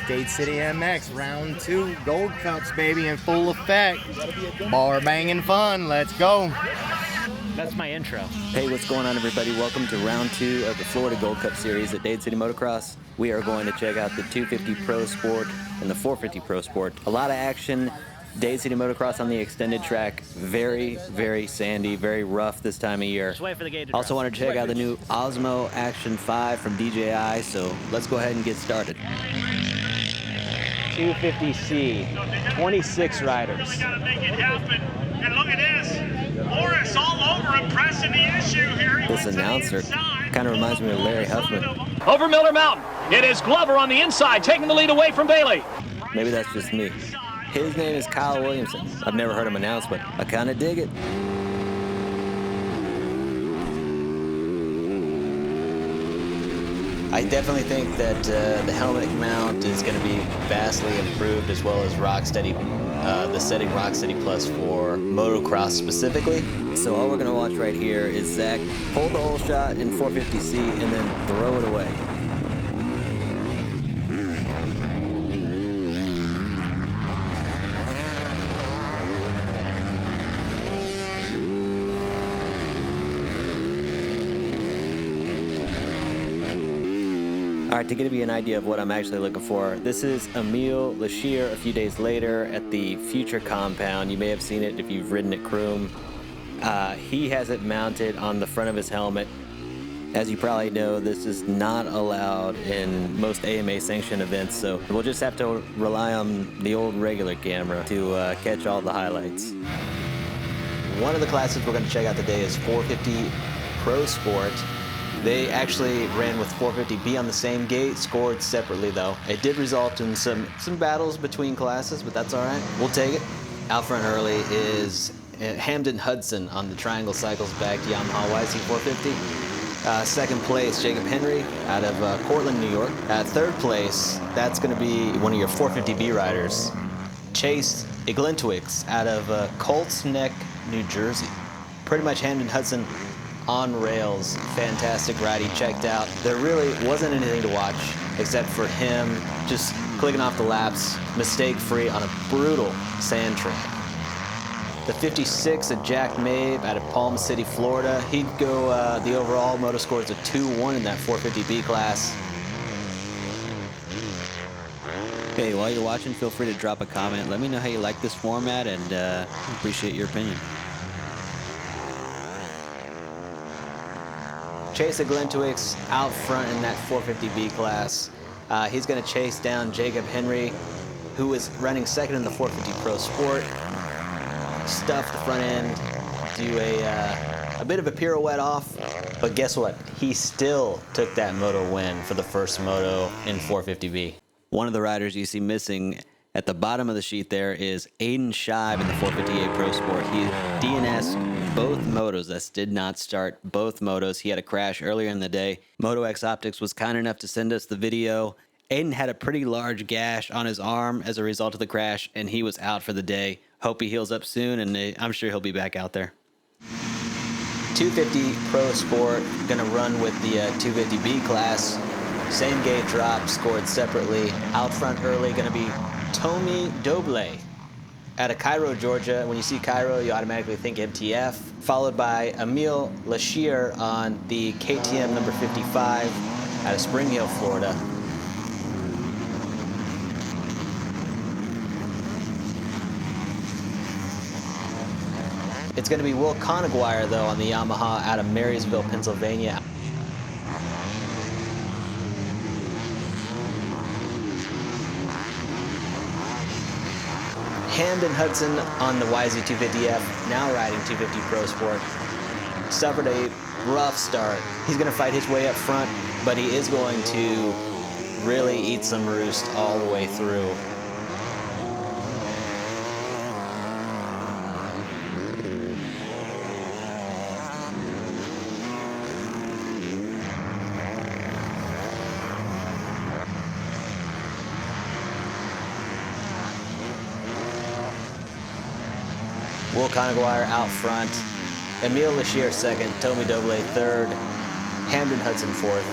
Dade City MX, round 2, Gold Cups, baby, in full effect. Bar banging fun, let's go. That's my intro. Hey, what's going on, everybody? Welcome to round 2 of the Florida Gold Cup Series at Dade City Motocross. We are going to check out the 250 Pro Sport and the 450 Pro Sport. A lot of action. Dade City Motocross on the extended track. Very, very sandy, very rough this time of year. Just wait for the gate to Also drop. wanted to check out the new Osmo Action 5 from DJI, so let's go ahead and get started. 250C, 26 riders. Really gotta make it happen. And look at this. Morris all over him, pressing the issue here. He This went to the announcer inside. kind of reminds me of Larry Huffman. Over Miller Mountain. It is Glover on the inside, taking the lead away from Bailey. Maybe that's just me. His name is Kyle Williamson. I've never heard him announce, but I kind of dig it. I definitely think that the helmet mount is going to be vastly improved, as well as Rocksteady, the setting Rocksteady Plus for motocross specifically. So all we're going to watch right here is Zach pull the whole shot in 450C and then throw it away. All right, to give you an idea of what I'm actually looking for, this is Emile Lachir a few days later at the Future compound. You may have seen it if you've ridden at Croom. He has it mounted on the front of his helmet. As you probably know, this is not allowed in most AMA sanctioned events, so we'll just have to rely on the old regular camera to catch all the highlights. One of the classes we're going to check out today is 450 Pro Sport. They actually ran with 450B on the same gate, scored separately though. It did result in some battles between classes, but that's all right. We'll take it. Out front early is Hamden Hudson on the Triangle Cycles backed Yamaha YC450. Second place, Jacob Henry out of Cortland, New York. Third place, that's going to be one of your 450B riders, Chase Iglintwix out of Colts Neck, New Jersey. Pretty much Hamden Hudson on rails, fantastic ride. He checked out. There really wasn't anything to watch except for him just clicking off the laps, mistake-free on a brutal sand track. The 56 of Jack Mabe out of Palm City, Florida. He'd go, the overall moto scores a 2-1 in that 450B class. Hey, while you're watching, feel free to drop a comment. Let me know how you like this format, and appreciate your opinion. Chase Iglintwix out front in that 450B class. He's going to chase down Jacob Henry, who is running second in the 450 Pro Sport. Stuff the front end, do a bit of a pirouette off, but guess what? He still took that moto win for the first moto in 450B. One of the riders you see missing at the bottom of the sheet there is Aiden Shive in the 458 Pro Sport. He DNS'd both motos. That did not start both motos. He had a crash earlier in the day. MotoX Optics was kind enough to send us the video. Aiden had a pretty large gash on his arm as a result of the crash, and he was out for the day. Hope he heals up soon, and I'm sure he'll be back out there. 250 Pro Sport, gonna run with the 250B class. Same gate drop, scored separately. Out front early, gonna be Tommy Doble out of Cairo, Georgia. When you see Cairo, you automatically think MTF. Followed by Emile Lachir on the KTM number 55 out of Spring Hill, Florida. It's going to be Will Conaguire, though, on the Yamaha out of Marysville, Pennsylvania. Hamden Hudson on the YZ250F, now riding 250 Pro Sport. Suffered a rough start. He's going to fight his way up front, but he is going to really eat some roost all the way through. Will Conaguire out front, Emile Lachir second, Tommy Doble third, Hamden Hudson fourth.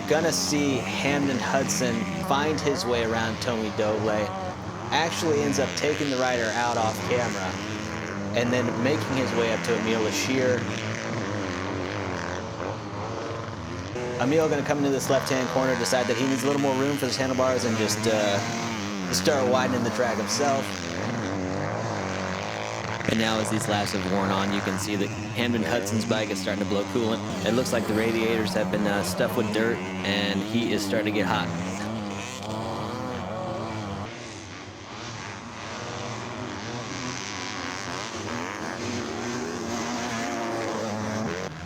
gonna see Hamden Hudson find his way around Tony Dade, actually ends up taking the rider out off camera, and then making his way up to Emile Lashir. Emile gonna come into this left-hand corner, decide that he needs a little more room for his handlebars, and just start widening the track himself. And now as these laps have worn on, you can see that Hamden Hudson's bike is starting to blow coolant. It looks like the radiators have been stuffed with dirt, and he is starting to get hot.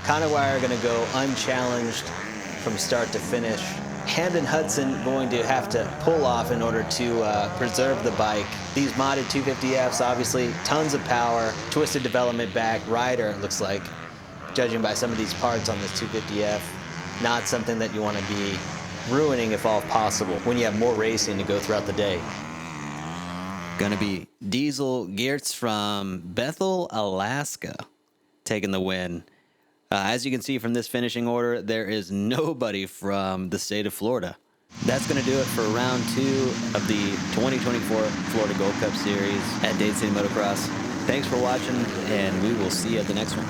Conawire are going to go unchallenged from start to finish. Hamden Hudson going to have to pull off in order to preserve the bike. These modded 250Fs, obviously, tons of power, twisted development back, rider, looks like, judging by some of these parts on this 250F, not something that you want to be ruining if all possible when you have more racing to go throughout the day. Gonna be Diesel Geertz from Bethel, Alaska, taking the win. As you can see from this finishing order, there is nobody from the state of Florida. That's going to do it for round 2 of the 2024 Florida Gold Cup Series at Dade City Motocross. Thanks for watching, and we will see you at the next one.